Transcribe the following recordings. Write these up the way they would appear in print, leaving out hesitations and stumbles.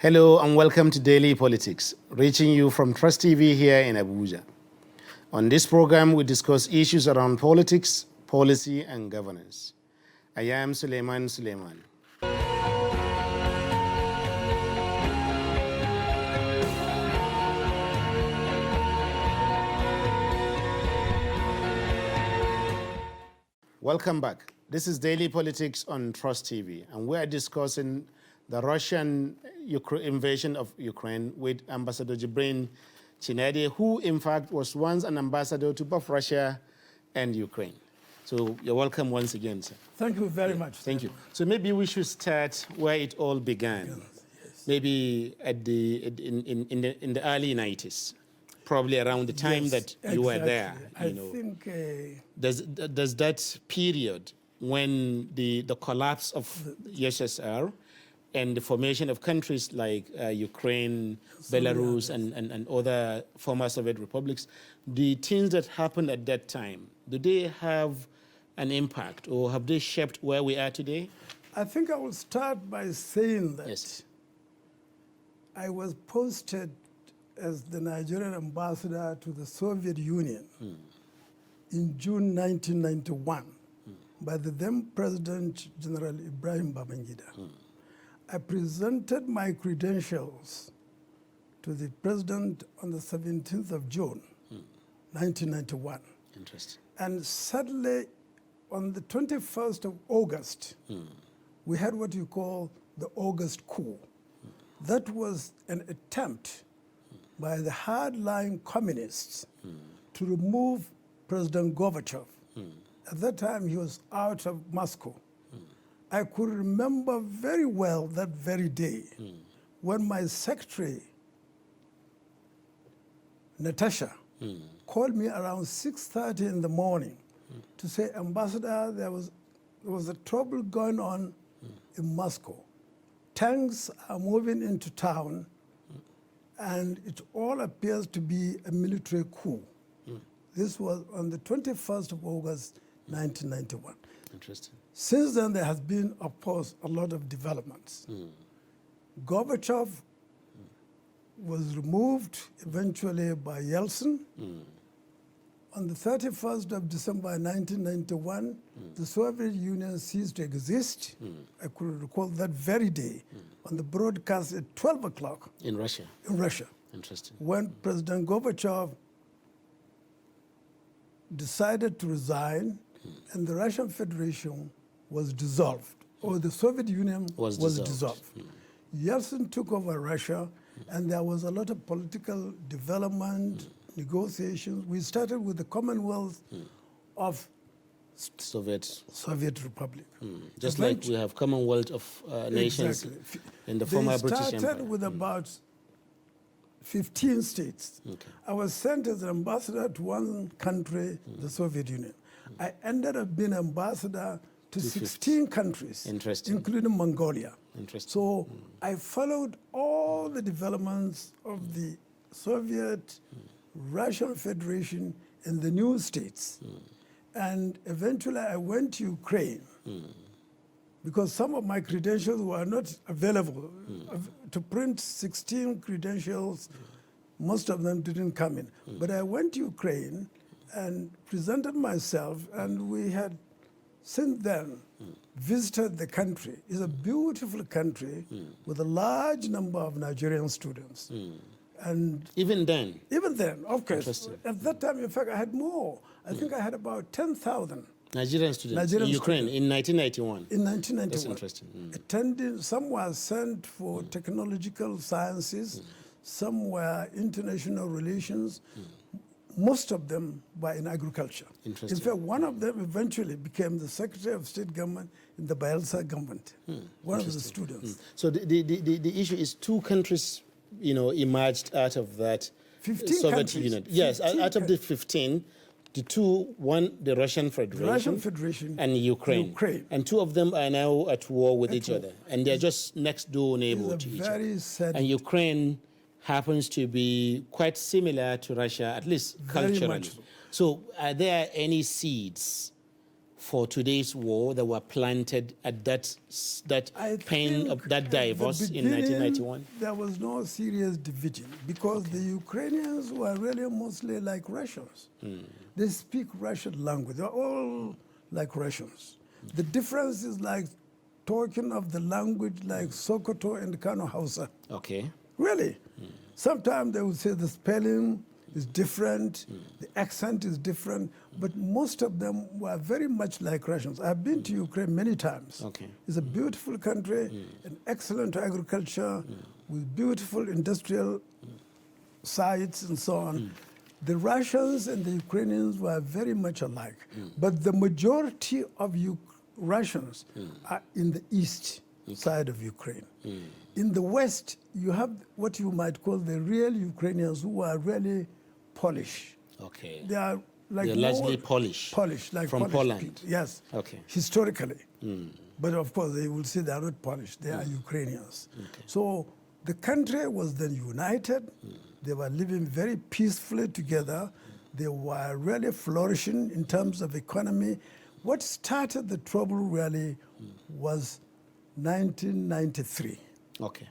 Hello and welcome to Daily Politics, reaching you from Trust TV here in Abuja. On this program, we discuss issues around politics, policy, and governance. I am Suleiman. Welcome back. This is Daily Politics on Trust TV, and we are discussing the Russian invasion of Ukraine with Ambassador Jibrin Chinede, who in fact was once an ambassador to both Russia and Ukraine. So you're welcome once again, sir. Thank you very much. Thank you. So maybe we should start where it all began. Yes. Maybe at in the early 90s, probably around the time that you were there. I think does that period when the collapse of USSR and the formation of countries like Ukraine, Belarus, and other former Soviet republics, the things that happened at that time, do they have an impact or have they shaped where we are today? I think I will start by saying that yes. I was posted as the Nigerian ambassador to the Soviet Union in June 1991 by the then President General Ibrahim Babangida. I presented my credentials to the president on the 17th of June, 1991. Interesting. And sadly, on the 21st of August, we had what you call the August Coup. That was an attempt by the hardline communists to remove President Gorbachev. At that time, he was out of Moscow. I could remember very well that very day when my secretary, Natasha, called me around 6:30 in the morning to say, Ambassador, there was a trouble going on in Moscow. Tanks are moving into town, and it all appears to be a military coup. This was on the 21st of August, 1991. Interesting. Since then, there has been, of course, a lot of developments. Gorbachev was removed eventually by Yeltsin. On the 31st of December 1991, the Soviet Union ceased to exist. I could recall that very day on the broadcast at 12 o'clock. In Russia? In Russia. Interesting. When President Gorbachev decided to resign, and the Russian Federation was dissolved, or the Soviet Union was dissolved. Yeltsin took over Russia, and there was a lot of political development, negotiations. We started with the Commonwealth of Soviet Republic. Just like we have Commonwealth of Nations in the former British Empire. They started with about 15 states. Okay. I was sent as an ambassador to one country, the Soviet Union. I ended up being ambassador to 16 countries, including Mongolia. So I followed all the developments of the Soviet, Russian Federation, and the new states. And eventually I went to Ukraine because some of my credentials were not available. To print 16 credentials, most of them didn't come in. But I went to Ukraine and presented myself, and we had since then visited the country. It's a beautiful country with a large number of Nigerian students. And even then? Even then, of course. At that time, in fact, I had more. I think I had about 10,000. Nigerian students in Ukraine in 1991? In 1991. That's interesting. Attending, some were sent for technological sciences, some were international relations, most of them were in agriculture. In fact, one of them eventually became the Secretary of State Government in the Bielsa government, one of the students. So the issue is two countries, emerged out of that 15 Soviet countries. Union. Yes, out of the 15, the two, one, the Russian Federation, and Ukraine. And two of them are now at war with each other. And they're just next door neighbor to each other. And Ukraine happens to be quite similar to Russia, at least culturally. So are there any seeds for today's war that were planted at that pain of that divorce in 1991? There was no serious division because the Ukrainians were really mostly like Russians. They speak Russian language. They're all like Russians. The difference is like talking of the language like Sokoto and Kano Hausa. Okay. Really. Sometimes they would say the spelling is different, the accent is different, but most of them were very much like Russians. I've been to Ukraine many times. Okay. It's a beautiful country, an excellent agriculture, with beautiful industrial sites and so on. The Russians and the Ukrainians were very much alike, but the majority of Russians are in the east side of Ukraine. In the west, you have what you might call the real Ukrainians who are really Polish. Okay. They are like they're largely Polish. Polish, like from Polish Poland. people. Yes. Okay. Historically. But of course, they will say they are not Polish. They are Ukrainians. Okay. So the country was then united. They were living very peacefully together. They were really flourishing in terms of economy. What started the trouble really was 1993. Okay.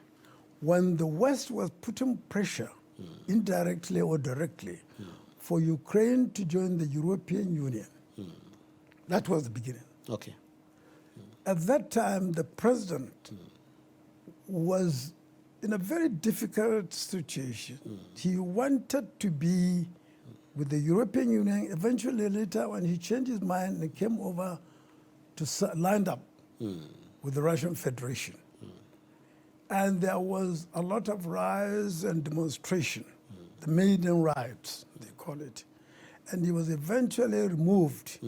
When the West was putting pressure, indirectly or directly, for Ukraine to join the European Union. That was the beginning. Okay. At that time, the president was in a very difficult situation. He wanted to be with the European Union. Eventually, later, when he changed his mind and came over to line up with the Russian Federation. And there was a lot of riots and demonstration, the Maidan riots, they call it. And he was eventually removed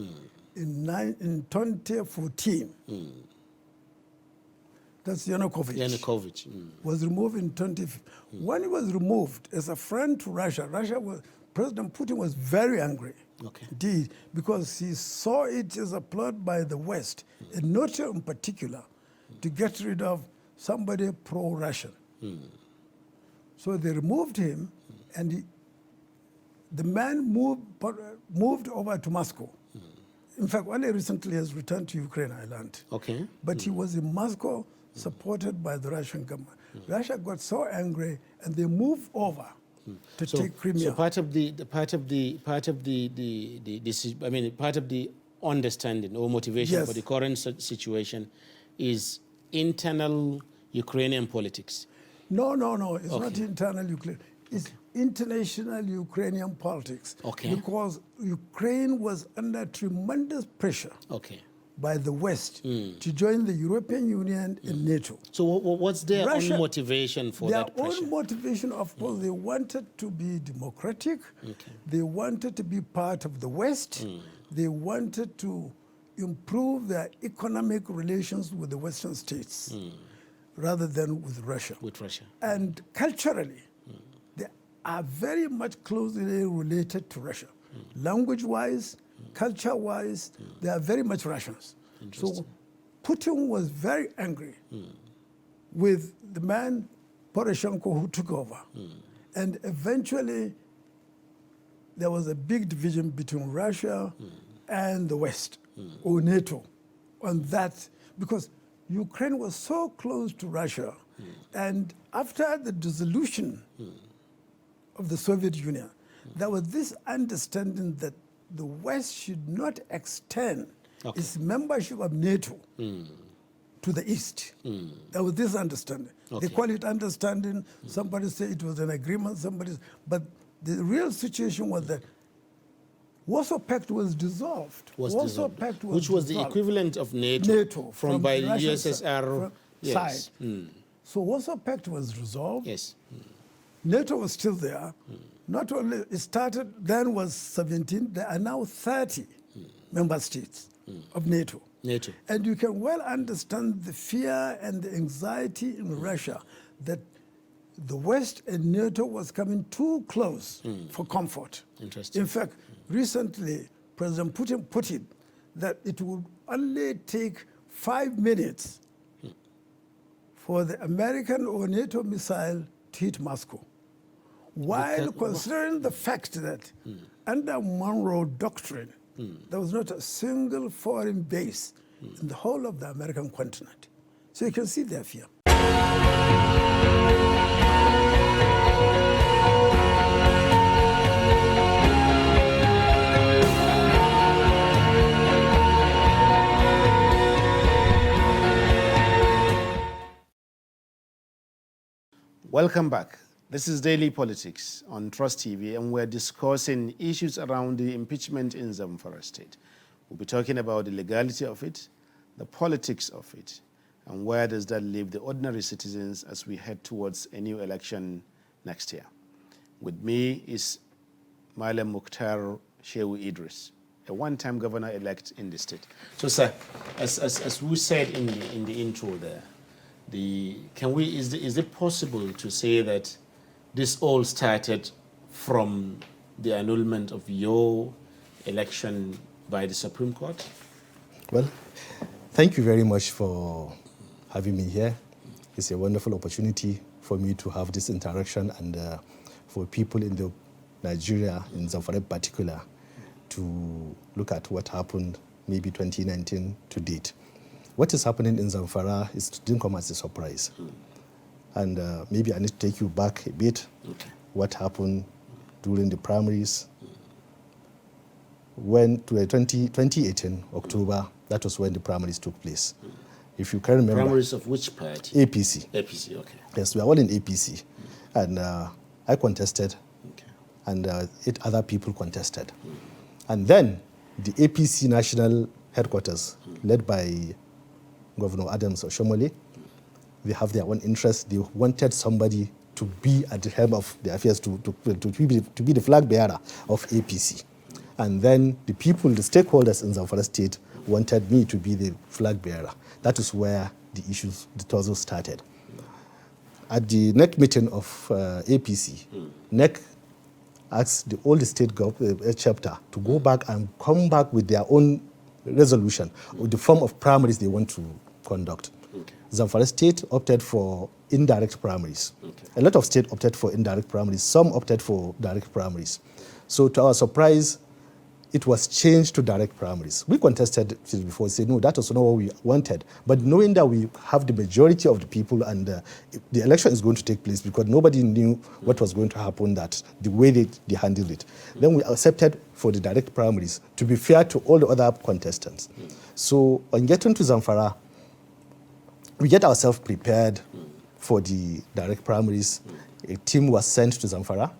in 2014. That's Yanukovych. Yanukovych. Was removed in 2015. When he was removed, as a friend to Russia, President Putin was very angry. Okay. Indeed, because he saw it as a plot by the West, and NATO in particular, to get rid of somebody pro-Russian. So they removed him, and the man moved over to Moscow. In fact, only recently has returned to Ukraine, I learned. Okay. But he was in Moscow, supported by the Russian government. Russia got so angry, and they moved over to take Crimea. So part of the understanding or motivation for the current situation is internal Ukrainian politics. No. It's not internal Ukraine. It's international Ukrainian politics. Okay. Because Ukraine was under tremendous pressure by the West to join the European Union and NATO. So what's their own motivation for that pressure? Their own motivation, of course, they wanted to be democratic. They wanted to be part of the West. They wanted to improve their economic relations with the Western states rather than with Russia. And culturally, they are very much closely related to Russia. Language-wise, culture-wise, they are very much Russians. So Putin was very angry with the man Poroshenko who took over. And eventually, there was a big division between Russia and the West, or NATO, on that, because Ukraine was so close to Russia. And after the dissolution of the Soviet Union, there was this understanding that the West should not extend its membership of NATO to the East. There was this understanding. They call it understanding. Somebody say it was an agreement. But the real situation was that Warsaw Pact was dissolved. Which was the equivalent of NATO from by the USSR side. So Warsaw Pact was resolved. Yes. NATO was still there. Not only it started then was 17. There are now 30 member states of NATO. And you can well understand the fear and the anxiety in Russia that the West and NATO was coming too close for comfort. Interesting. In fact, recently, President Putin put it that it would only take 5 minutes for the American or NATO missile to hit Moscow. While considering the fact that under Monroe Doctrine, There was not a single foreign base in the whole of the American continent. So you can see their fear. Welcome back. This is Daily Politics on Trust TV, and we're discussing issues around the impeachment in Zamfara State. We'll be talking about the legality of it, the politics of it, and where does that leave the ordinary citizens as we head towards a new election next year. With me is Malam Mukhtar Shehu Idris, a one-time governor-elect in the state. So, sir, as we said in the intro there, is it possible to say that this all started from the annulment of your election by the Supreme Court? Well, thank you very much for having me here. It's a wonderful opportunity for me to have this interaction and for people in Nigeria, in Zamfara in particular, to look at what happened maybe 2019 to date. What is happening in Zamfara didn't come as a surprise. And maybe I need to take you back a bit. Okay. What happened during the primaries. When 2018, October, that was when the primaries took place. If you can remember. Primaries of which party? APC. APC, okay. Yes, we are all in APC. And I contested, Okay. and 8 other people contested. And then the APC national headquarters, led by Governor Adams Oshomole, they have their own interests. They wanted somebody to be at the helm of the affairs, to be the flag bearer of APC. And then the people, the stakeholders in Zamfara State, wanted me to be the flag bearer. That is where the issues, the tussle started. At the NEC meeting of APC, NEC asked all the state chapter to go back and come back with their own resolution, with the form of primaries they want to conduct. Okay. Zamfara State opted for indirect primaries. Okay. A lot of states opted for indirect primaries. Some opted for direct primaries. So to our surprise, it was changed to direct primaries. We contested before, said, no, that was not what we wanted. But knowing that we have the majority of the people and the election is going to take place because nobody knew what was going to happen, that the way they handled it. Then we accepted for the direct primaries to be fair to all the other contestants. So on getting to Zamfara, we get ourselves prepared for the direct primaries. A team was sent to Zamfara.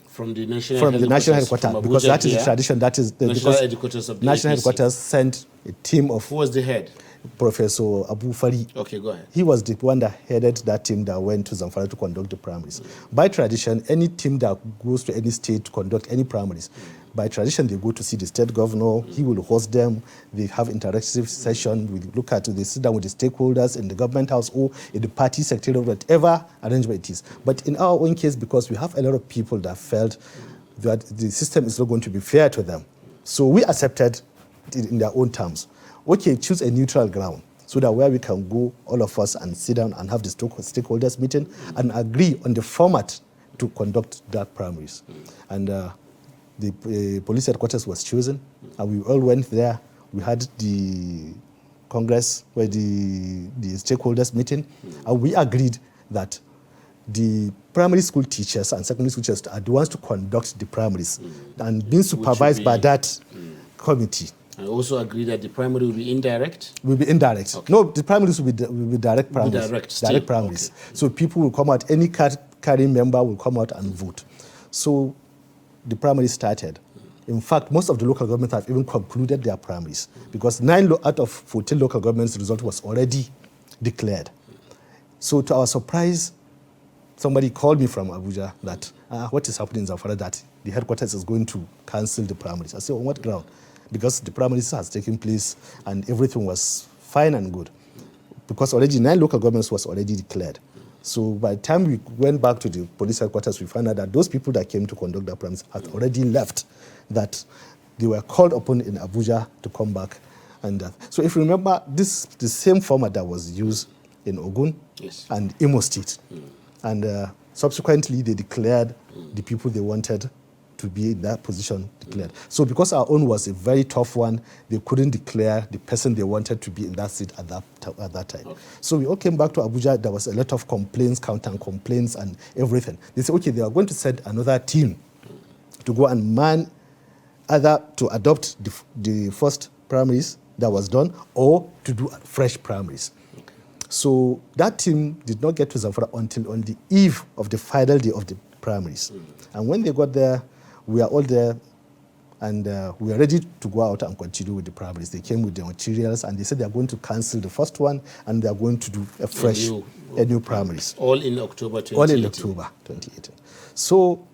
From the national headquarters, because that is the tradition. That is the national headquarters of the national APC. Headquarters sent a team of. Who was the head? Professor Abu Fari. Okay, go ahead. He was the one that headed that team that went to Zamfara to conduct the primaries. By tradition, any team that goes to any state to conduct any primaries, by tradition, they go to see the state governor. He will host them. They have interactive session. We look at it. They sit down with the stakeholders in the government house or in the party secretariat, whatever arrangement it is. But in our own case, because we have a lot of people that felt that the system is not going to be fair to them, so we accepted it in their own terms. Okay, choose a neutral ground so that where we can go, all of us, and sit down and have the stakeholders meeting and agree on the format to conduct that primaries. And the police headquarters was chosen, and we all went there. We had the Congress, where the stakeholders meeting, and we agreed that the primary school teachers and secondary school teachers are the ones to conduct the primaries and being supervised by that committee. I also agree that the primary will be indirect? Will be indirect. Okay. No, the primaries will be direct primaries. Direct primaries. Okay. So people will come out, any carrying member will come out and vote. So the primary started. In fact, most of the local governments have even concluded their primaries because 9 out of 14 local governments' result was already declared. So to our surprise, somebody called me from Abuja that what is happening in Zamfara, that the headquarters is going to cancel the primaries. I said, on what ground? Because the primaries has taken place and everything was fine and good. Because already 9 local governments was already declared. So by the time we went back to the police headquarters, we found out that those people that came to conduct the primaries had already left, that they were called upon in Abuja to come back. And so if you remember, this the same format that was used in Ogun and Imo State. And subsequently, they declared the people they wanted to be in that position declared. So because our own was a very tough one, they couldn't declare the person they wanted to be in that seat at that time. Okay. So we all came back to Abuja. There was a lot of complaints, counter-complaints and everything. They said, okay, they are going to send another team to go and man either to adopt the first primaries that was done or to do fresh primaries. Okay. So that team did not get to Zamfara until on the eve of the final day of the primaries. And when they got there, we are all there, and we are ready to go out and continue with the primaries. They came with the materials, and they said they are going to cancel the first one, and they are going to do a new primaries. All in October 2018. All in October 2018. So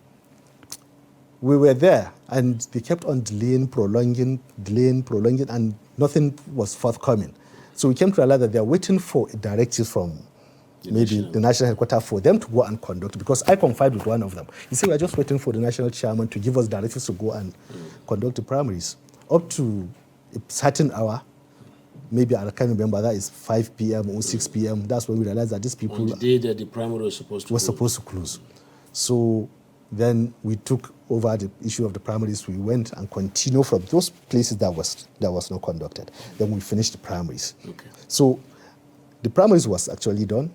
we were there, and they kept on prolonging, and nothing was forthcoming. So we came to realize that they are waiting for directives from the national headquarters for them to go and conduct, because I confided with one of them. He said, we are just waiting for the national chairman to give us directives to go and conduct the primaries. Up to a certain hour, maybe I can't remember, that is 5 p.m. or 6 p.m. That's when we realized that these people... On the day that the primary was supposed to close. So then we took over the issue of the primaries. We went and continued from those places that was not conducted. Then we finished the primaries. Okay. So the primaries was actually done.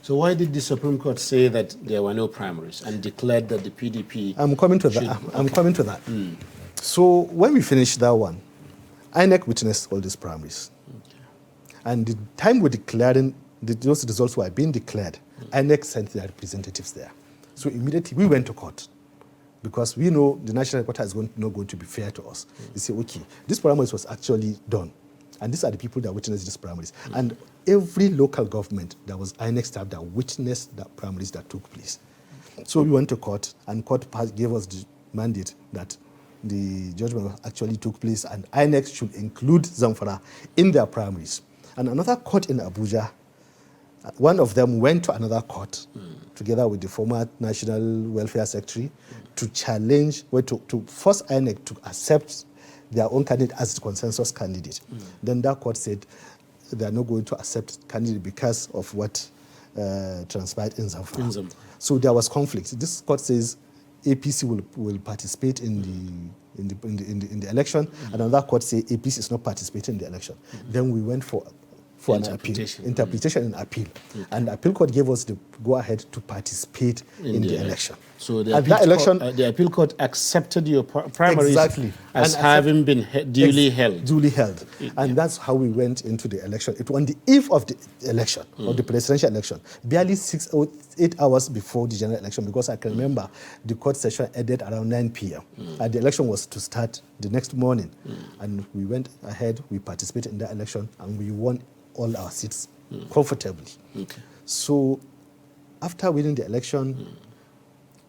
So why did the Supreme Court say that there were no primaries and declared that the PDP... I'm coming to that. So when we finished that one, INEC witnessed all these primaries. Okay. And the time we're declaring, those results were being declared, INEC sent their representatives there. So immediately we went to court, because we know the national headquarters is not going to be fair to us. They say, okay, this primaries was actually done. And these are the people that witnessed these primaries. And every local government, there was INEC staff that witnessed the primaries that took place. So we went to court, and court gave us the mandate that the judgment actually took place, and INEC should include Zamfara in their primaries. And another court in Abuja, one of them went to another court together with the former National Welfare Secretary to challenge, to force INEC to accept their own candidate as the consensus candidate. Then that court said they are not going to accept candidate because of what transpired in Zamfara. So there was conflict. This court says APC will participate in the election, and another court says APC is not participating in the election. Then we went for an interpretation and appeal. And the appeal court gave us the go-ahead to participate in the election. So the appeal court accepted your primaries as having been duly held. Duly held. And that's how we went into the election. It was on the eve of the election, of the presidential election, barely 6 or 8 hours before the general election, because I can remember the court session ended around 9 p.m. And the election was to start the next morning. And we went ahead, we participated in that election, and we won all our seats comfortably. Okay. So after winning the election,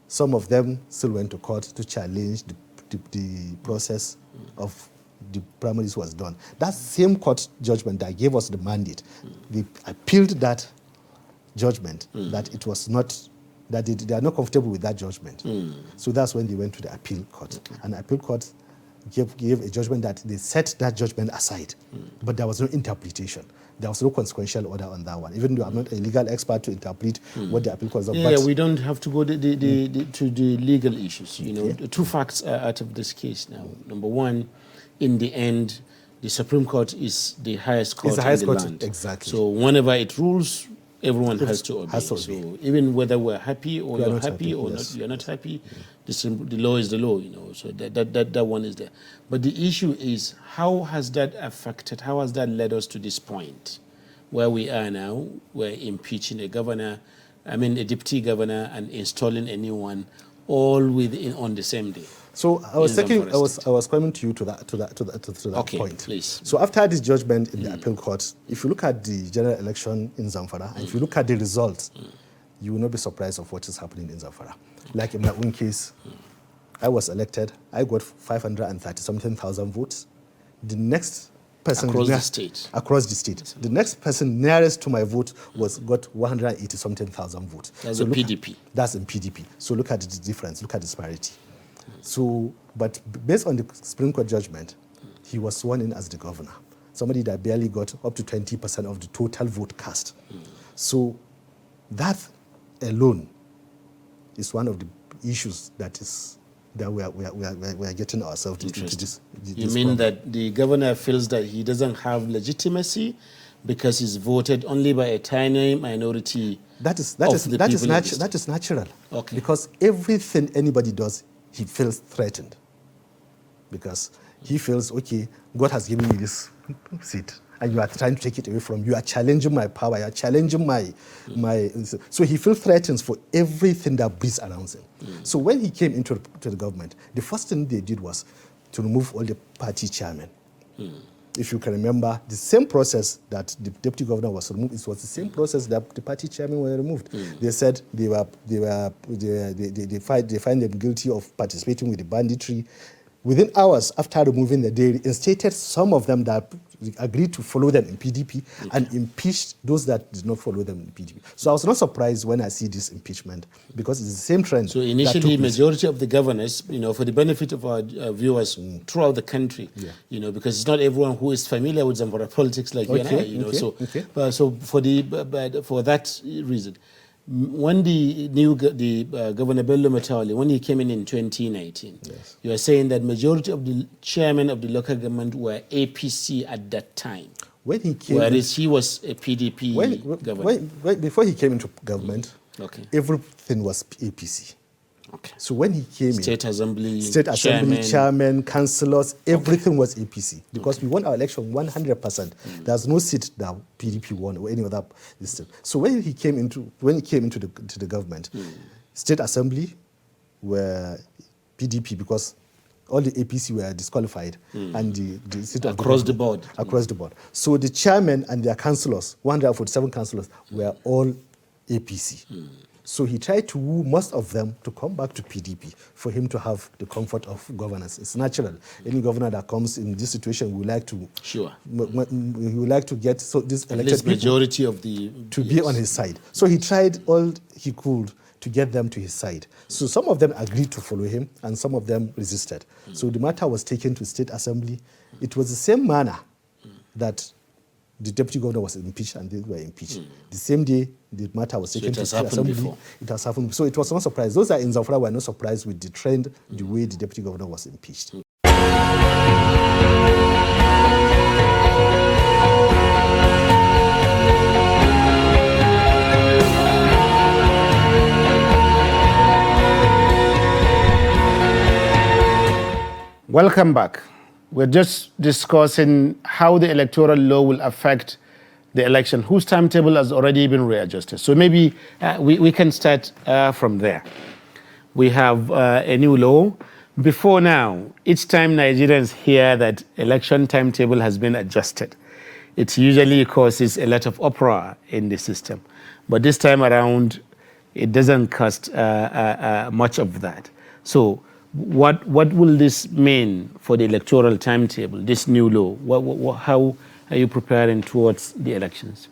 some of them still went to court to challenge the process of the primaries was done. That same court judgment that gave us the mandate, they appealed that judgment, that it was not, that they are not comfortable with that judgment. So that's when they went to the appeal court. Okay. And the appeal court gave a judgment that they set that judgment aside, but there was no interpretation. There was no consequential order on that one, even though I'm not a legal expert to interpret what the appeal court is. Yeah, we don't have to go to the legal issues. You know, two facts are out of this case now. Number one, in the end, the Supreme Court is the highest court in the land. Exactly. So whenever it rules, everyone has to obey. So even whether we're happy or you're happy or not, you're not happy, the law is the law, you know. So that one is there. But the issue is, how has that affected, how has that led us to this point where we are now? We're impeaching a governor, a deputy governor, and installing a new one, all on the same day. So I was coming to you to that point. Please. So after this judgment in the appeal court, if you look at the general election in Zamfara, and if you look at the results, you will not be surprised of what is happening in Zamfara. Like in my own case, I was elected. I got 530-something thousand votes. The next person across the state. The next person nearest to my vote got 180-something thousand votes. That's in PDP. That's in PDP. So look at the difference. Look at the disparity. So, but based on the Supreme Court judgment, he was sworn in as the governor. Somebody that barely got up to 20% of the total vote cast. So that alone is one of the issues that is that we are getting ourselves into this. You mean that the governor feels that he doesn't have legitimacy because he's voted only by a tiny minority? That is natural. Okay. Because everything anybody does, he feels threatened. Because he feels, okay, God has given me this seat, and you are trying to take it away from me. You are challenging my power. You are challenging my. So he feels threatened for everything that breathes around him. So when he came into the government, the first thing they did was to remove all the party chairmen. If you can remember, the same process that the deputy governor was removed, it was the same process that the party chairmen were removed. They said they find them guilty of participating with the banditry. Within hours after removing them, they instated some of them that agreed to follow them in PDP and impeached those that did not follow them in PDP. So I was not surprised when I see this impeachment, because it's the same trend. So initially, majority of the governors, for the benefit of our viewers throughout the country, because it's not everyone who is familiar with Zamfara politics like you and I, so for that reason, when the new Governor Bello Matawalle, when he came in 2019, you are saying that majority of the chairmen of the local government were APC at that time. When he came, whereas he was a PDP governor. Before he came into government, everything was APC. Okay. So when he came State Assembly chairman, councillors, everything was APC, because we won our election 100%. There's no seat that PDP won or any other system. So when he came into the government, State Assembly were PDP, because all the APC were disqualified, and the seat across the board. So the chairman and their councillors, 147 councillors, were all APC. So he tried to woo most of them to come back to PDP for him to have the comfort of governance. It's natural. Any governor that comes in this situation would like to he would like to get this elected majority of the to be on his side. So he tried all he could to get them to his side. So some of them agreed to follow him, and some of them resisted. So the matter was taken to State Assembly. It was the same manner that the deputy governor was impeached and they were impeached. The same day the matter was taken to State Assembly. Before. It has happened. So it was not surprised. Those that in Zamfara were not surprised with the trend, the way the deputy governor was impeached. Welcome back. We're just discussing how the electoral law will affect the election, whose timetable has already been readjusted. So maybe we can start from there. We have a new law. Before now, each time Nigerians hear that election timetable has been adjusted, it usually causes a lot of uproar in the system. But this time around, it doesn't cause much of that. So what will this mean for the electoral timetable, this new law? How are you preparing towards the elections?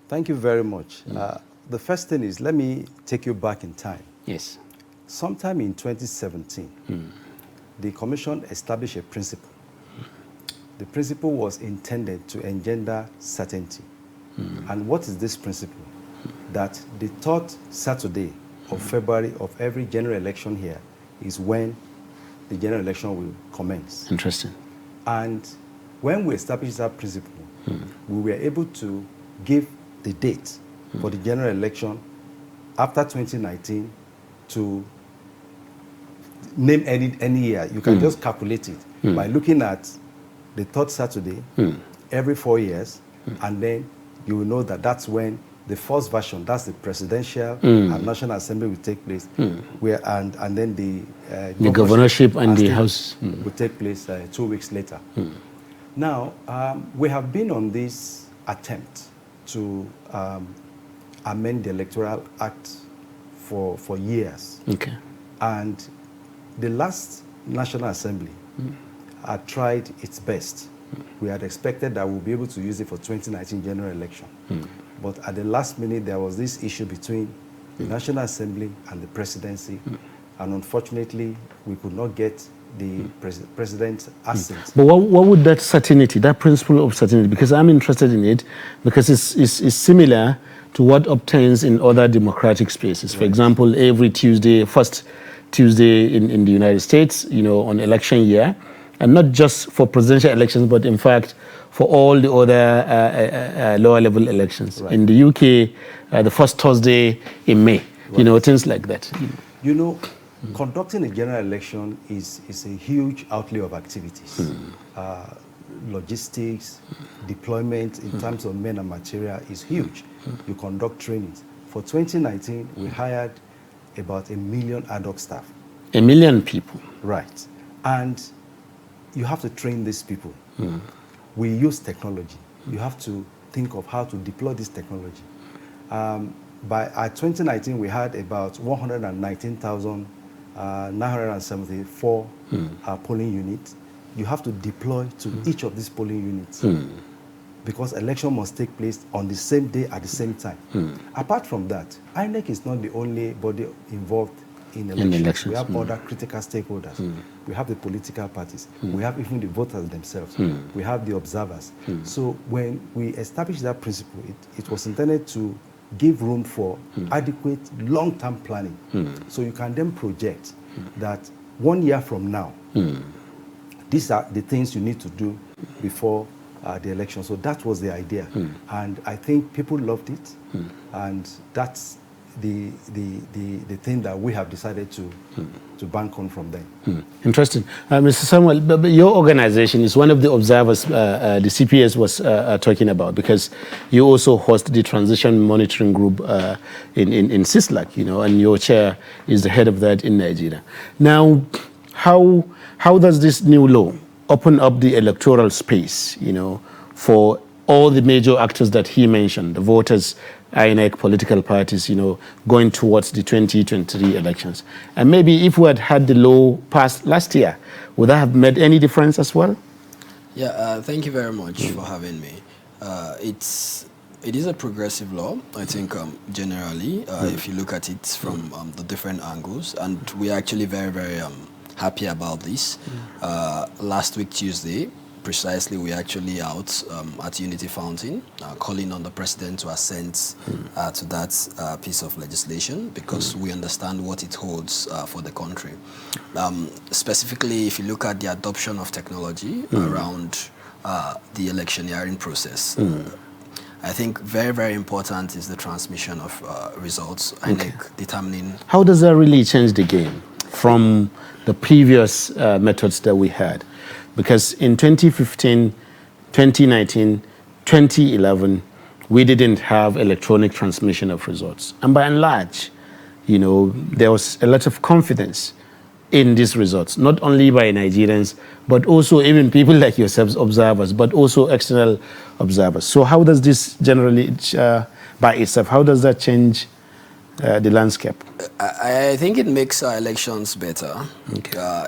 Thank you very much. The first thing is, let me take you back in time. Yes. Sometime in 2017, the Commission established a principle. The principle was intended to engender certainty. And what is this principle? That the third Saturday of February of every general election here is when the general election will commence. Interesting. And when we established that principle, we were able to give the date for the general election after 2019 to name any year. You can just calculate it by looking at the third Saturday every 4 years, and then you will know that that's when the first version, that's the presidential and National Assembly, will take place, and then the governorship and the House will take place 2 weeks later. Now, we have been on this attempt to amend the Electoral Act for years. Okay. And the last National Assembly had tried its best. We had expected that we'll be able to use it for 2019 general election. But at the last minute, there was this issue between the National Assembly and the presidency. And unfortunately, we could not get the president's assent. But what would that certainty, that principle of certainty, because I'm interested in it, because it's similar to what obtains in other democratic spaces. For example, every Tuesday, first Tuesday in the United States, on election year, and not just for presidential elections, but in fact for all the other lower level elections. Right. In the UK, the first Thursday in May, right. Things like that. Conducting a general election is a huge outlay of activities. Logistics, deployment in terms of men and material is huge. You conduct trainings. For 2019, we hired about 1 million ad hoc staff. 1 million people. Right. And you have to train these people. We use technology. You have to think of how to deploy this technology. By 2019, we had about 119,974 polling units. You have to deploy to each of these polling units because election must take place on the same day at the same time. Apart from that, INEC is not the only body involved in elections. We have other critical stakeholders. We have the political parties. We have even the voters themselves. We have the observers. So when we established that principle, it was intended to give room for adequate long-term planning. So you can then project that 1 year from now, these are the things you need to do before the election. So that was the idea. And I think people loved it. And that's the thing that we have decided to bank on from them. Interesting. Mr. Samuel, your organization is one of the observers the CPS was talking about, because you also host the Transition Monitoring Group in CISLAC, and your chair is the head of that in Nigeria. Now, how does this new law open up the electoral space, for all the major actors that he mentioned, the voters, INEC, political parties, going towards the 2023 elections? And maybe if we had had the law passed last year, would that have made any difference as well? Yeah, thank you very much for having me. It is a progressive law, I think, generally, if you look at it from the different angles, and we're actually very, very happy about this. Last week, Tuesday, precisely, we're actually out at Unity Fountain, calling on the president to assent to that piece of legislation, because we understand what it holds for the country. Specifically, if you look at the adoption of technology around the electioneering process, I think very, very important is the transmission of results, determining. How does that really change the game from the previous methods that we had? Because in 2015, 2019, 2011, we didn't have electronic transmission of results. And by and large, there was a lot of confidence in these results, not only by Nigerians, but also even people like yourselves, observers, but also external observers. So how does this generally, by itself, how does that change the landscape? I think it makes our elections better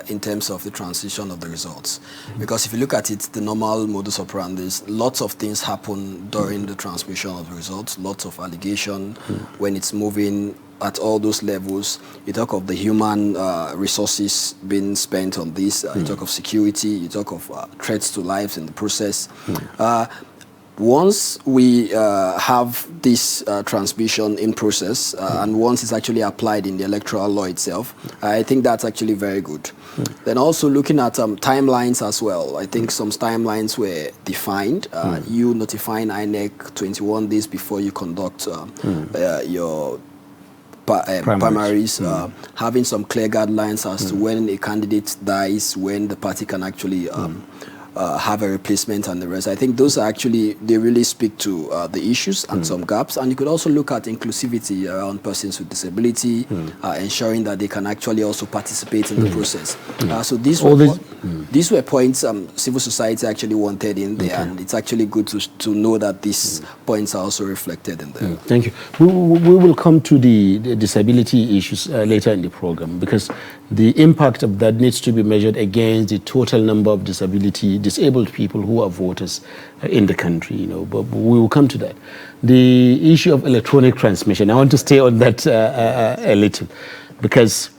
in terms of the transition of the results. Because if you look at it, the normal modus operandi, lots of things happen during the transmission of the results, lots of allegation when it's moving at all those levels. You talk of the human resources being spent on this, you talk of security, you talk of threats to lives in the process. Once we have this transmission in process and once it's actually applied in the electoral law itself, I think that's actually very good. Then also looking at timelines as well, I think some timelines were defined. You notifying INEC 21 days before you conduct your primaries, having some clear guidelines as to when a candidate dies, when the party can actually have a replacement and the rest. I think those are actually, they really speak to the issues and some gaps. And you could also look at inclusivity around persons with disability, ensuring that they can actually also participate in the process. So these were points civil society actually wanted in there, and it's actually good to know that these points are also reflected in there. Thank you. We will come to the disability issues later in the program, because the impact of that needs to be measured against the total number of disabled people who are voters in the country, but we will come to that. The issue of electronic transmission, I want to stay on that a little, because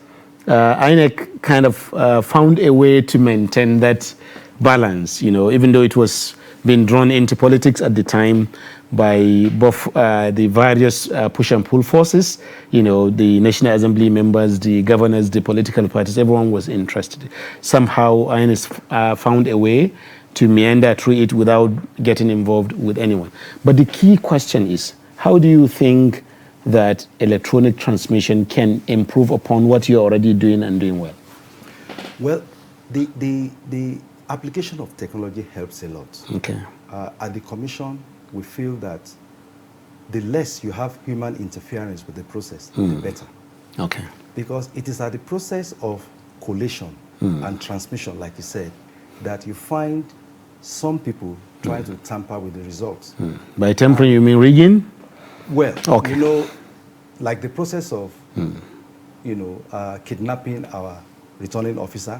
INEC kind of found a way to maintain that balance, even though it was been drawn into politics at the time by both the various push and pull forces, you know, the National Assembly members, the governors, the political parties, everyone was interested. Somehow INS found a way to meander through it without getting involved with anyone. But the key question is, how do you think that electronic transmission can improve upon what you're already doing and doing well? Well, the application of technology helps a lot. Okay. At the Commission, we feel that the less you have human interference with the process, the better. Okay. Because it is at the process of collation and transmission, like you said, that you find some people trying to tamper with the results. By tampering, you mean rigging? Well, Okay. you know, like the process of, you know, kidnapping our returning officer,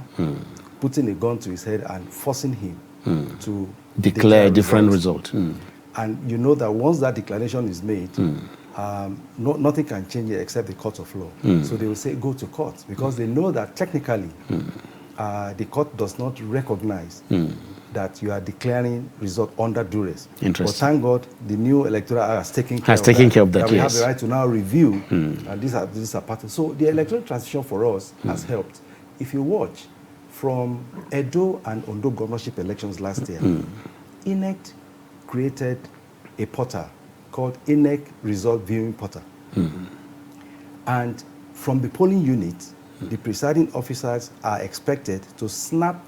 putting a gun to his head and forcing him to Declare a different result. And you know that once that declaration is made, nothing can change it except the court of law. So they will say, go to court, because they know that technically the court does not recognize that you are declaring result under duress. But thank God, the new electoral act has taken care of that. We have the right to now review, and these are part of. So the electoral transition for us has helped. If you watch from Edo and Ondo governorship elections last year, INEC created a portal called INEC Result Viewing Portal. And from the polling unit, the presiding officers are expected to snap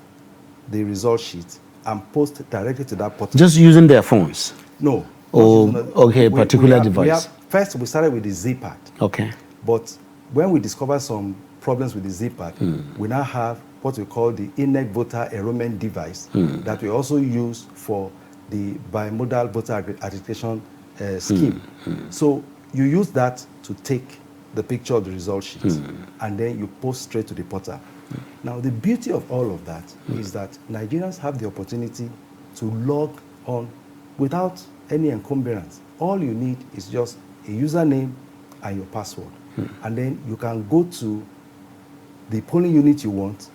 the result sheet and post directly to that portal. Just using their phones? No. Or, okay, particular device? First, we started with the Z-pad. Okay. But when we discovered some problems with the Z-pad, we now have what we call the INEC voter enrollment device that we also use for the bimodal voter aggregation scheme. So you use that to take the picture of the result sheet, and then you post straight to the portal. Now, the beauty of all of that is that Nigerians have the opportunity to log on without any encumbrance. All you need is just a username and your password. And then you can go to the polling unit you want.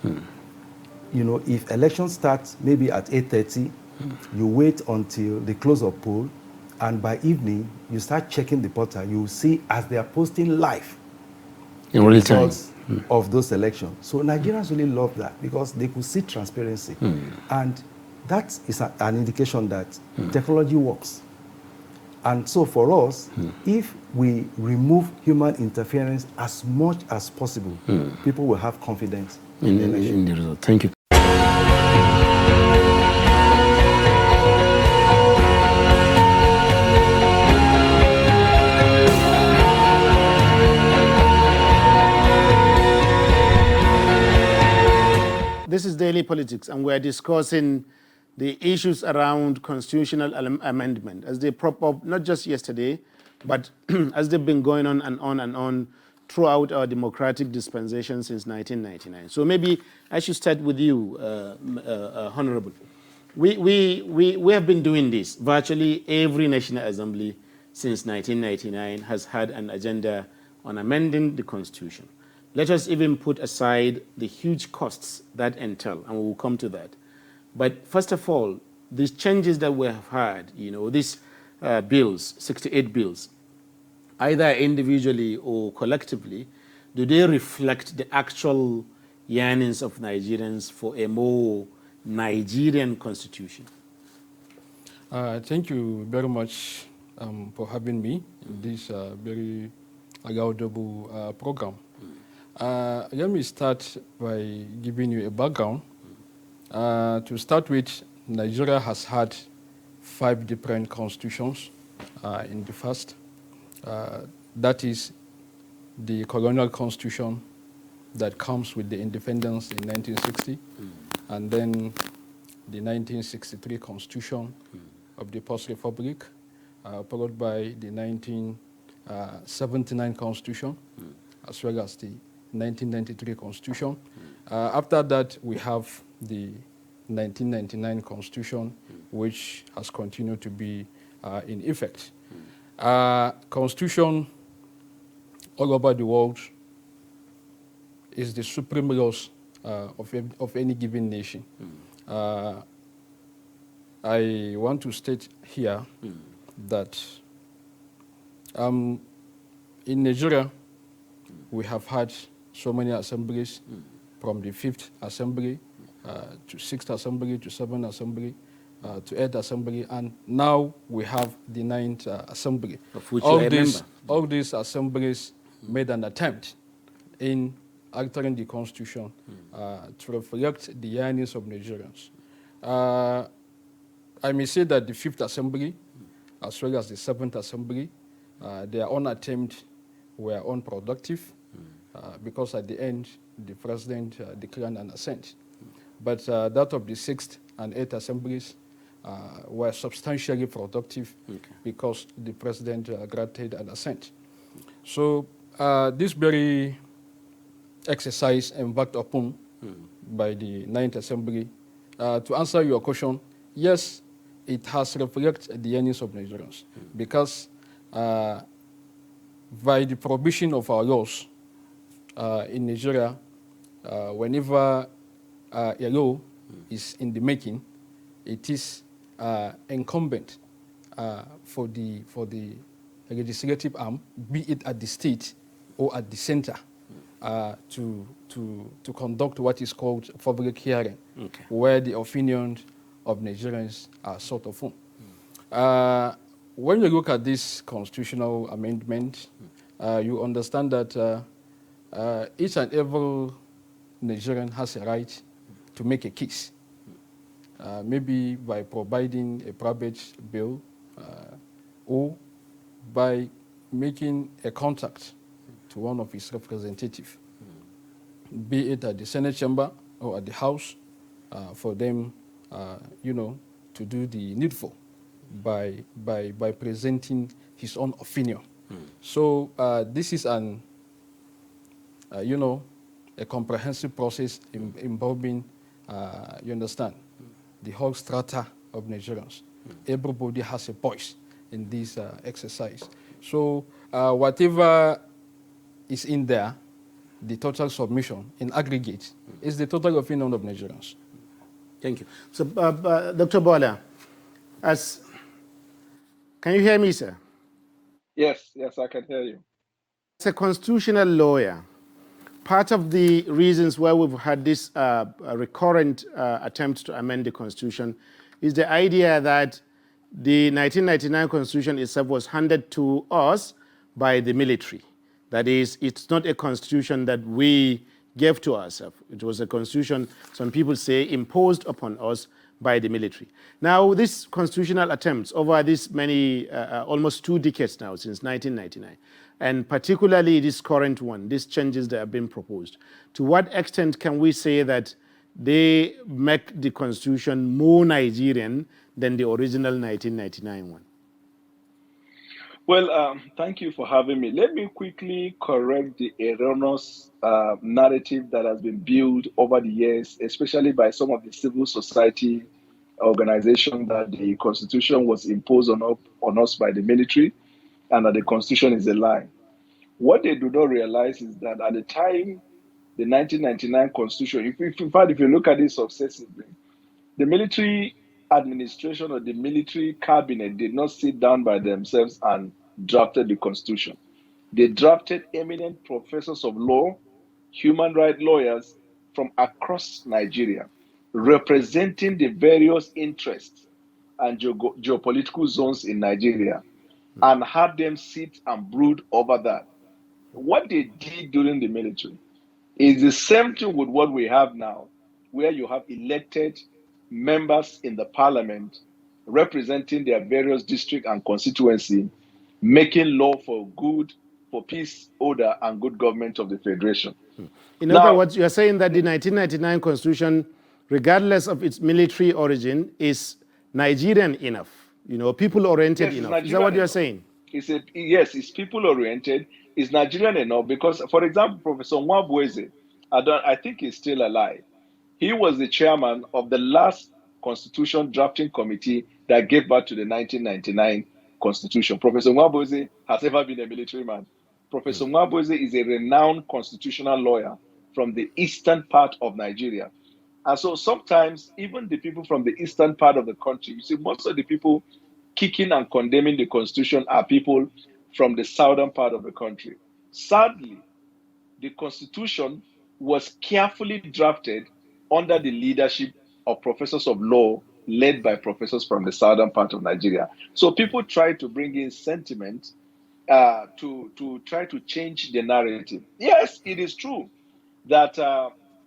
You know, if election starts maybe at 8:30, you wait until the close of poll, and by evening, you start checking the portal. You will see as they are posting live in real time of those elections. So Nigerians really love that because they could see transparency. And that is an indication that technology works. And so for us, if we remove human interference as much as possible, people will have confidence in the result. Thank you. This is Daily Politics, and we're discussing the issues around constitutional amendment as they prop up, not just yesterday, but as they've been going on and on and on throughout our democratic dispensation since 1999. So maybe I should start with you, Honorable. We have been doing this. Virtually every National Assembly since 1999 has had an agenda on amending the Constitution. Let us even put aside the huge costs that entail, and we will come to that. But first of all, these changes that we have had, you know, these bills, 68 bills, either individually or collectively, do they reflect the actual yearnings of Nigerians for a more Nigerian constitution? Thank you very much for having me in this very laudable program. Let me start by giving you a background. To start with, Nigeria has had 5 different constitutions in the first. That is the colonial constitution that comes with the independence in 1960, and then the 1963 constitution of the post-republic, followed by the 1979 constitution, as well as the 1993 constitution. After that, we have the 1999 constitution, which has continued to be in effect. Constitution all over the world is the supreme laws of any given nation. I want to state here that in Nigeria, we have had so many assemblies from the 5th Assembly to 6th Assembly to 7th Assembly to 8th Assembly, and now we have the 9th Assembly. Of which you are a member. All these assemblies made an attempt in altering the constitution to reflect the yearnings of Nigerians. I may say that the 5th Assembly, as well as the 7th Assembly, their own attempt were unproductive because at the end, the president declined an assent. But that of the 6th and 8th Assemblies were substantially productive because the president granted an assent. So this very exercise embarked upon by the 9th Assembly, to answer your question, yes, it has reflected the yearnings of Nigerians because by the provision of our laws in Nigeria, whenever a law is in the making, it is incumbent for the legislative arm, be it at the state or at the center, to conduct what is called public hearing, where the opinions of Nigerians are sought upon. When you look at this constitutional amendment, you understand that each and every Nigerian has a right to make a case, maybe by providing a private bill or by making a contact to one of his representatives, be it at the Senate chamber or at the House, for them, to do the needful by presenting his own opinion. So this is a comprehensive process involving, you understand, the whole strata of Nigerians. Everybody has a voice in this exercise. So whatever is in there, the total submission in aggregate is the total opinion of Nigerians. Thank you. So, Dr. Bola, can you hear me, sir? Yes, I can hear you. As a constitutional lawyer, part of the reasons why we've had this recurrent attempt to amend the Constitution is the idea that the 1999 Constitution itself was handed to us by the military. That is, it's not a constitution that we gave to ourselves. It was a constitution, some people say, imposed upon us by the military. Now, these constitutional attempts over this many, almost 2 decades now, since 1999, and particularly this current one, these changes that have been proposed, to what extent can we say that they make the constitution more Nigerian than the original 1999 one? Well, thank you for having me. Let me quickly correct the erroneous narrative that has been built over the years, especially by some of the civil society organizations, that the Constitution was imposed on us by the military and that the Constitution is a lie. What they do not realize is that at the time, the 1999 Constitution, in fact, if you look at it successively, the military administration or the military cabinet did not sit down by themselves and drafted the Constitution. They drafted eminent professors of law, human rights lawyers from across Nigeria, representing the various interests and geopolitical zones in Nigeria, and had them sit and brood over that. What they did during the military is the same thing with what we have now, where you have elected members in the parliament representing their various district and constituency, making law for good, for peace, order, and good government of the federation. In other words, you are saying that the 1999 Constitution, regardless of its military origin, is Nigerian enough, people-oriented enough. Is that what you are saying? Yes, it's people-oriented. It's Nigerian enough because, for example, Professor Nwabueze, I think he's still alive. He was the chairman of the last Constitution drafting committee that gave birth to the 1999 Constitution. Professor Nwabueze has ever been a military man. Professor Nwabueze is a renowned constitutional lawyer from the eastern part of Nigeria. And so sometimes even the people from the eastern part of the country, you see, most of the people kicking and condemning the constitution are people from the southern part of the country. Sadly, the constitution was carefully drafted under the leadership of professors of law led by professors from the southern part of Nigeria. So people try to bring in sentiment to try to change the narrative. Yes, it is true that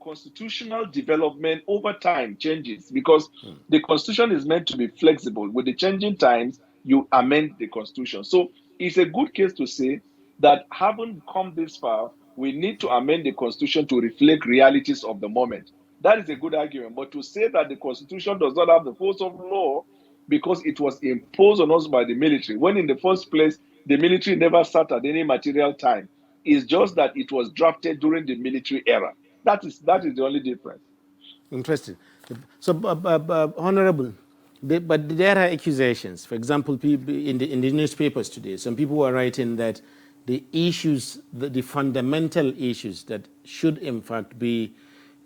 constitutional development over time changes because the constitution is meant to be flexible. With the changing times, you amend the constitution. So it's a good case to say that having come this far, we need to amend the constitution to reflect realities of the moment. That is a good argument. But to say that the constitution does not have the force of law because it was imposed on us by the military, when in the first place, the military never sat at any material time, is just that it was drafted during the military era. That is the only difference. Interesting. So, Honorable, but there are accusations. For example, in the newspapers today, some people were writing that the issues, the fundamental issues that should in fact be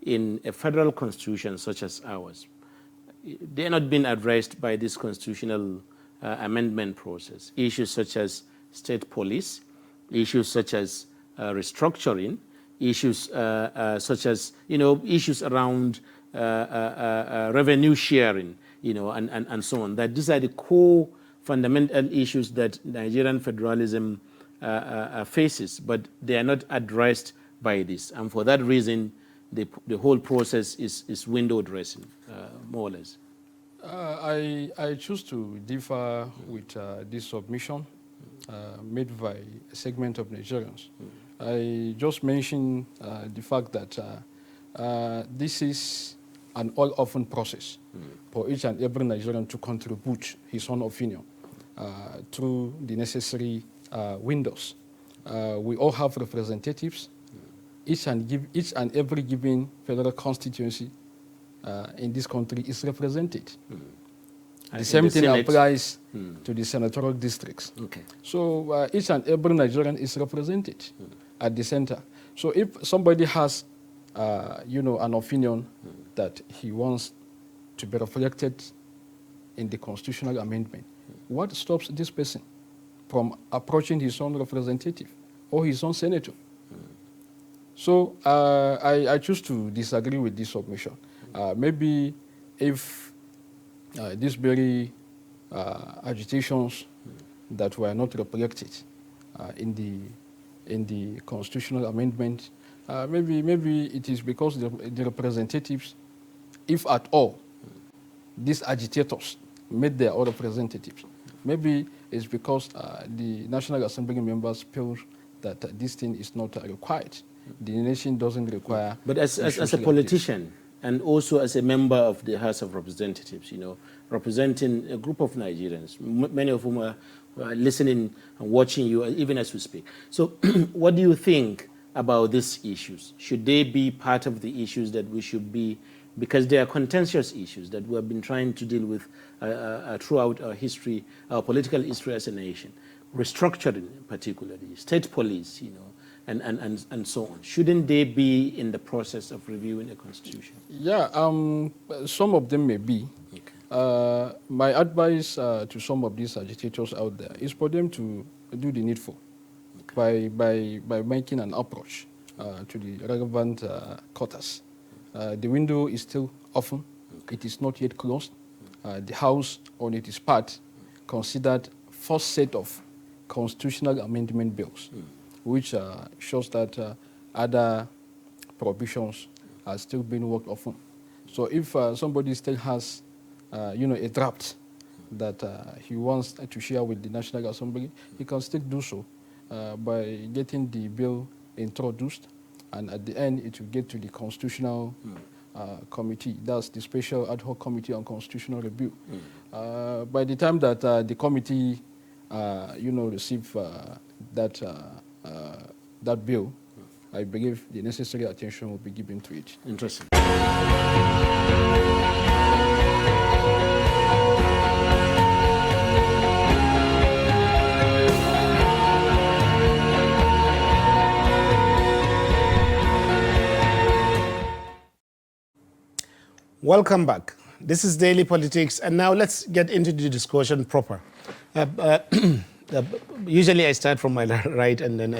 in a federal constitution such as ours, they're not being addressed by this constitutional amendment process. Issues such as state police, issues such as restructuring, issues such as, issues around revenue sharing, and so on. That these are the core fundamental issues that Nigerian federalism faces, but they are not addressed by this. And for that reason, the whole process is window dressing, more or less. I choose to differ with this submission made by a segment of Nigerians. I just mentioned the fact that this is an all-often process for each and every Nigerian to contribute his own opinion through the necessary windows. We all have representatives. Each and every given federal constituency in this country is represented. The same thing applies to the senatorial districts. Okay. So each and every Nigerian is represented at the center. So if somebody has, an opinion that he wants to be reflected in the constitutional amendment, what stops this person from approaching his own representative or his own senator? So I choose to disagree with this submission. Maybe if these very agitations that were not reflected in the constitutional amendment, maybe it is because the representatives, if at all, these agitators made their own representatives. Maybe it's because the National Assembly members feel that this thing is not required. The nation doesn't require. But as a politician and also as a member of the House of Representatives, representing a group of Nigerians, many of whom are listening and watching you even as we speak. So what do you think about these issues? Should they be part of the issues that we should be, because they are contentious issues that we have been trying to deal with throughout our history, our political history as a nation, restructuring particularly, state police, and so on. Shouldn't they be in the process of reviewing a constitution? Yeah, some of them may be. Okay. My advice to some of these agitators out there is for them to do the needful by making an approach to the relevant quarters. The window is still open. Okay. It is not yet closed. The House, on its part, considered first set of constitutional amendment bills, which shows that other provisions are still being worked upon. So if somebody still has, a draft that he wants to share with the National Assembly, he can still do so by getting the bill introduced, and at the end it will get to the Constitutional Committee. That's the Special Ad Hoc Committee on Constitutional Review. By the time that the committee, receive that bill, I believe the necessary attention will be given to it. Interesting. Welcome back. This is Daily Politics, and now let's get into the discussion proper. Usually I start from my right and then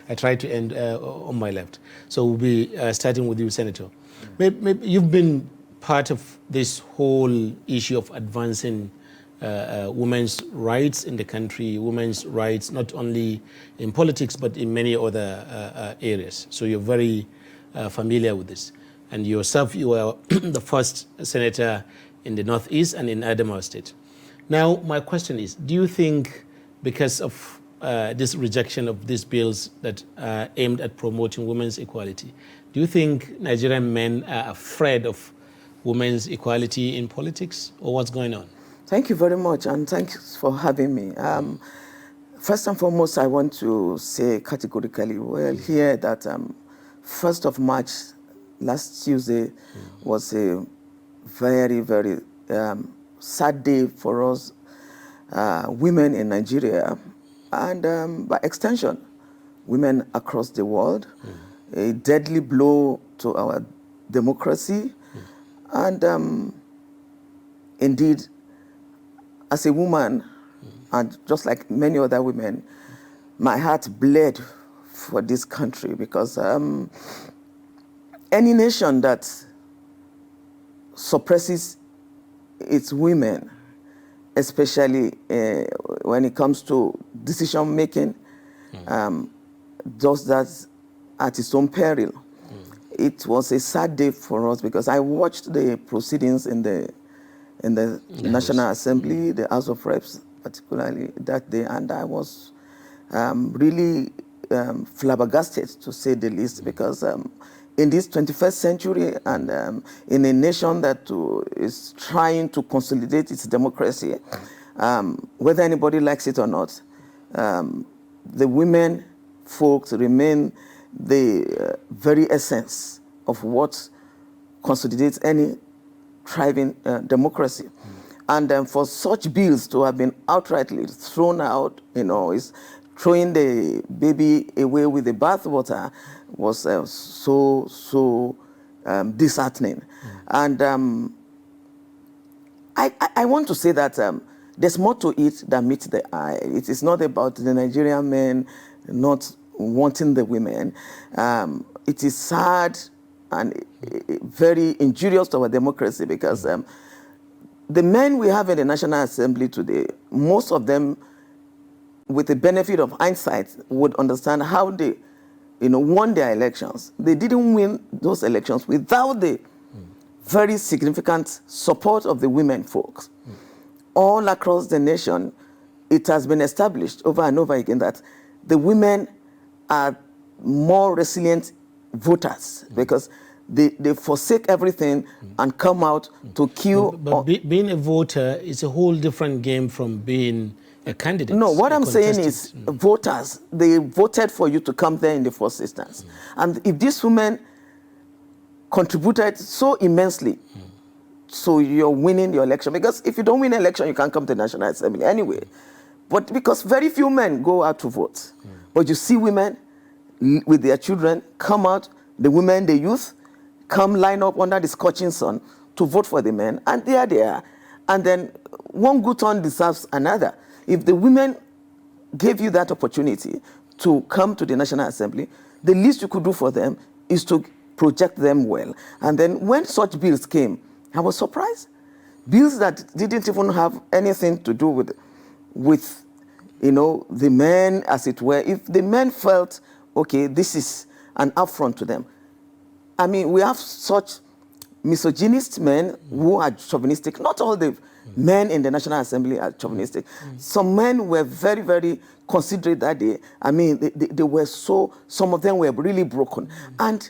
I try to end on my left. So we'll be starting with you, Senator. Maybe you've been part of this whole issue of advancing women's rights in the country, women's rights not only in politics but in many other areas. So you're very familiar with this. And yourself, you were the first senator in the Northeast and in Adamawa State. Now, my question is, do you think because of this rejection of these bills that are aimed at promoting women's equality, do you think Nigerian men are afraid of women's equality in politics, or what's going on? Thank you very much, and thanks for having me. First and foremost, I want to say categorically, well, here that 1st of March, last Tuesday, was a very, very sad day for us women in Nigeria, and by extension, women across the world. A deadly blow to our democracy. And indeed, as a woman, and just like many other women, my heart bled for this country, because any nation that suppresses its women, especially when it comes to decision making, does that at its own peril. It was a sad day for us, because I watched the proceedings in the National Assembly, the House of Reps, particularly that day, and I was really flabbergasted, to say the least, because in this 21st century, and in a nation that is trying to consolidate its democracy, whether anybody likes it or not, the women folks remain the very essence of what consolidates any thriving democracy. And for such bills to have been outrightly thrown out, is throwing the baby away with the bathwater, was so disheartening. And I want to say that there's more to it than meets the eye. It is not about the Nigerian men not wanting the women. It is sad and very injurious to our democracy, because the men we have in the National Assembly today, most of them, with the benefit of hindsight, would understand how they won their elections. They didn't win those elections without the very significant support of the women folks. All across the nation, it has been established over and over again that the women are more resilient voters, because they forsake everything and come out to queue. But being a voter is a whole different game from being a candidate. No, what I'm saying is voters, they voted for you to come there in the first instance. And if these women contributed so immensely, so you're winning your election, because if you don't win an election, you can't come to the National Assembly anyway. But because very few men go out to vote. But you see women with their children come out, the women, the youth, come line up under the scorching sun to vote for the men, and they are there. And then one good turn deserves another. If the women gave you that opportunity to come to the National Assembly, the least you could do for them is to project them well. And then when such bills came, I was surprised. Bills that didn't even have anything to do with the men, as it were. If the men felt, okay, this is an affront to them. I mean, we have such misogynist men who are chauvinistic. Not all the men in the National Assembly are chauvinistic. Some men were very, very considerate that day. I mean, they were some of them were really broken. And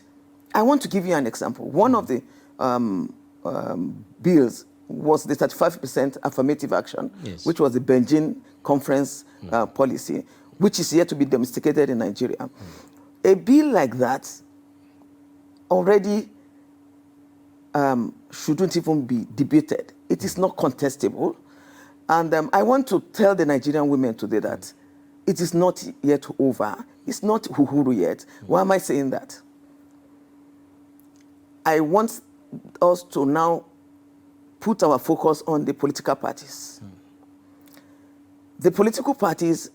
I want to give you an example. One of the bills was the 35% affirmative action, which was the Beijing Conference policy, which is yet to be domesticated in Nigeria. A bill like that already shouldn't even be debated. It is not contestable. And I want to tell the Nigerian women today that it is not yet over. It's not uhuru yet. Why am I saying that? I want us to now put our focus on the political parties. The political parties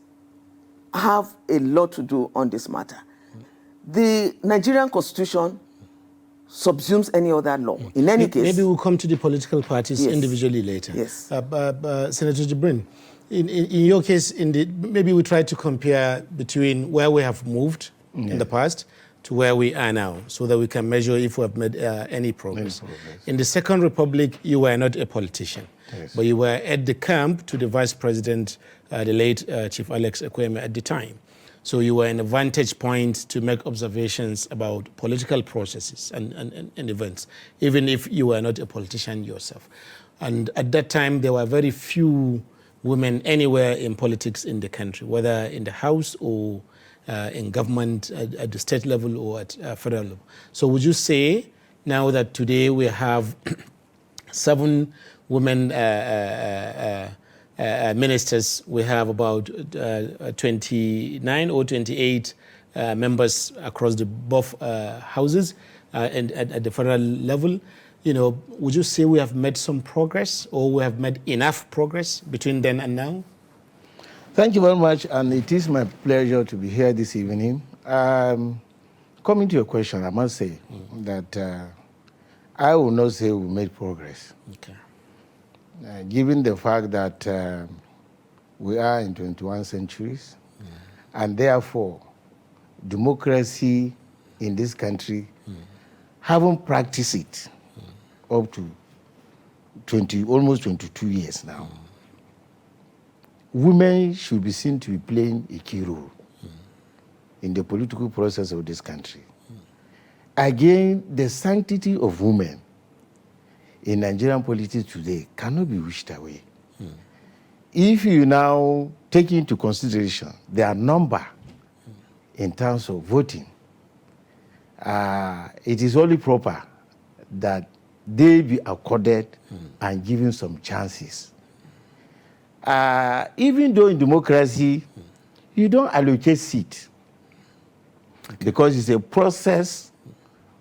have a lot to do on this matter. The Nigerian constitution subsumes any other law. In any case... Maybe we'll come to the political parties Yes. individually later. Yes. Senator Jibrin, in your case, maybe we try to compare between where we have moved in the past to where we are now, so that we can measure if we have made any progress. In the Second Republic, you were not a politician, but you were at the camp to the Vice President, the late Chief Alex Ekweme at the time. So you were in a vantage point to make observations about political processes and events, even if you were not a politician yourself. And at that time, there were very few women anywhere in politics in the country, whether in the House or in government at the state level or at federal level. So would you say now that today we have 7 women ministers, we have about 29 or 28 members across both houses and at the federal level, would you say we have made some progress, or we have made enough progress between then and now? Thank you very much, and it is my pleasure to be here this evening. Coming to your question, I must say that I will not say we made progress. Okay. Given the fact that we are in 21st centuries, and therefore democracy in this country haven't practiced it up to almost 22 years now. Women should be seen to be playing a key role in the political process of this country. Again, the sanctity of women in Nigerian politics today cannot be wished away. If you now take into consideration their number in terms of voting, it is only proper that they be accorded and given some chances. Even though in democracy, you don't allocate seats, because it's a process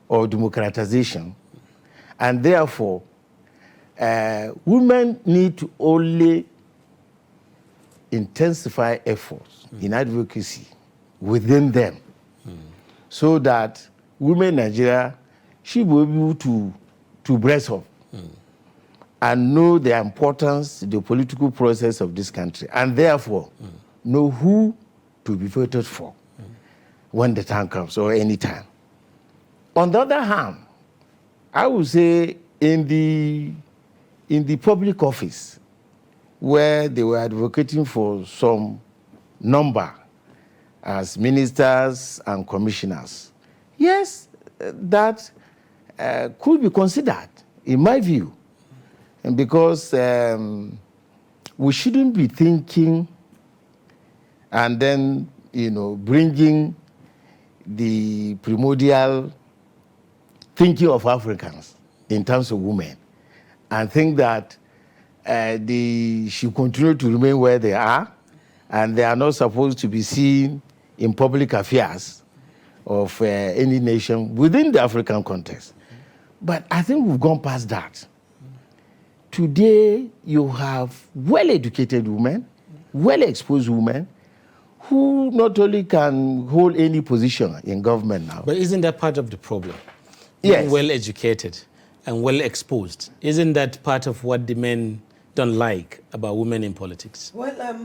of democratization, and therefore, women need to only intensify efforts in advocacy within them, so that women in Nigeria should be able to brace up and know the importance of the political process of this country, and therefore know who to be voted for when the time comes, or any time. On the other hand, I would say in the public office, where they were advocating for some number as ministers and commissioners, yes, that could be considered, in my view, and because we shouldn't be thinking and then, bringing the primordial thinking of Africans in terms of women, and think that they should continue to remain where they are, and they are not supposed to be seen in public affairs of any nation within the African context. But I think we've gone past that. Today, you have well-educated women, well-exposed women, who not only can hold any position in government now. But isn't that part of the problem? Yes. Being well-educated and well-exposed. Isn't that part of what the men don't like about women in politics? Well,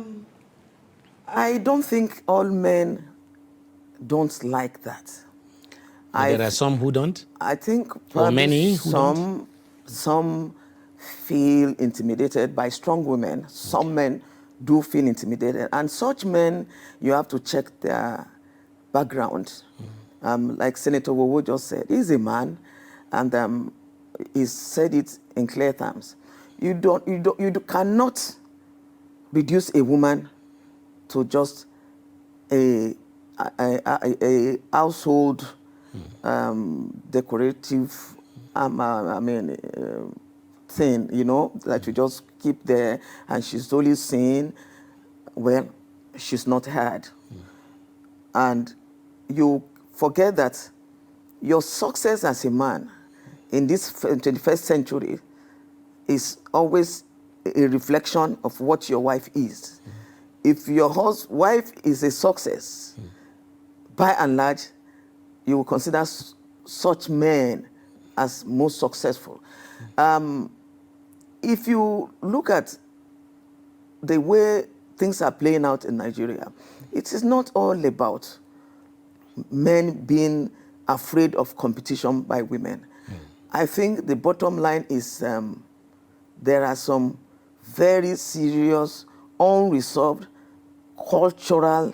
I don't think all men don't like that. There are some who don't? I think or many who don't? Some feel intimidated by strong women. Some men do feel intimidated. And such men, you have to check their background. Like Senator Wowo just said, he's a man, and he said it in clear terms. You cannot reduce a woman to just a household decorative thing, that you just keep there, and she's only seen, well, she's not heard. And you forget that your success as a man in this 21st century is always a reflection of what your wife is. If your wife is a success, by and large, you will consider such men as most successful. If you look at the way things are playing out in Nigeria, it is not all about men being afraid of competition by women. I think the bottom line is there are some very serious, unresolved cultural,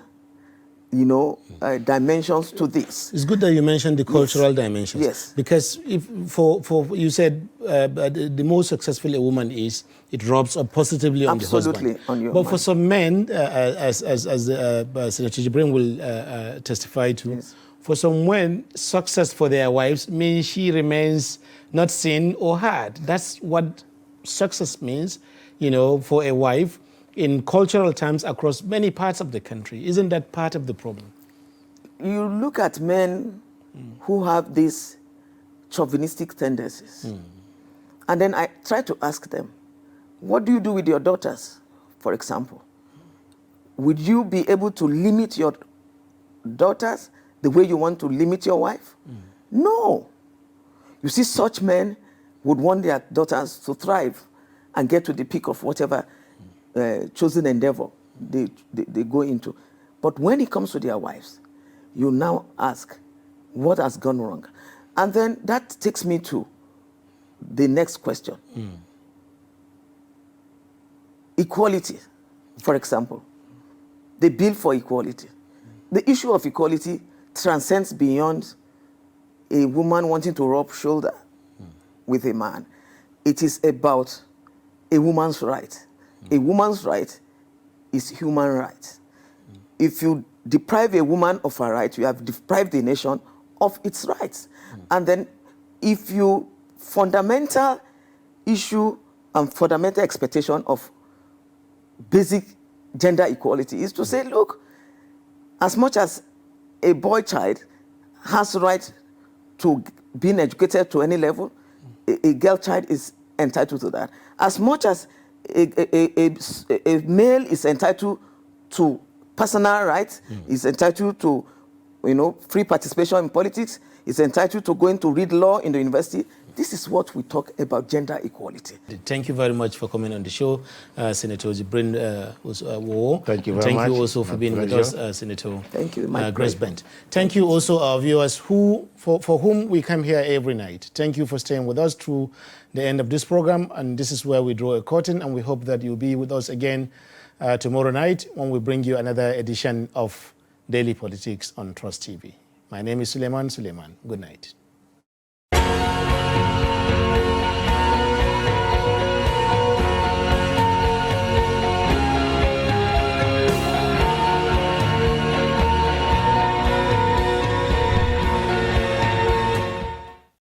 dimensions to this. It's good that you mentioned the cultural dimensions. Yes. Because if for you said the more successful a woman is, it rubs up positively on the husband. Absolutely, on your But mind. for some men, as Senator Jibrin will testify to, Yes. for some men, success for their wives means she remains not seen or heard. That's what success means, for a wife in cultural terms across many parts of the country. Isn't that part of the problem? You look at men who have these chauvinistic tendencies, and then I try to ask them, what do you do with your daughters, for example? Would you be able to limit your daughters the way you want to limit your wife? No. You see, such men would want their daughters to thrive and get to the peak of whatever chosen endeavor they go into. But when it comes to their wives, you now ask, what has gone wrong? And then that takes me to the next question. Equality, for example. The bill for equality. The issue of equality transcends beyond a woman wanting to rub shoulder with a man. It is about a woman's right. A woman's right is human right. If you deprive a woman of her right, you have deprived the nation of its rights. And then if you fundamental issue and fundamental expectation of basic gender equality is to say, look, as much as a boy child has the right to being educated to any level, a girl child is entitled to that. As much as a male is entitled to personal rights, is entitled to, free participation in politics, is entitled to going to read law in the university. This is what we talk about gender equality. Thank you very much for coming on the show, Senator Jibrin Wo. Thank you very much. Thank you also for being with us, Senator Grace Bent. Thank you also our viewers for whom we come here every night. Thank you for staying with us through the end of this program, and this is where we draw a curtain, and we hope that you'll be with us again tomorrow night when we bring you another edition of Daily Politics on Trust TV. My name is Suleiman. Good night.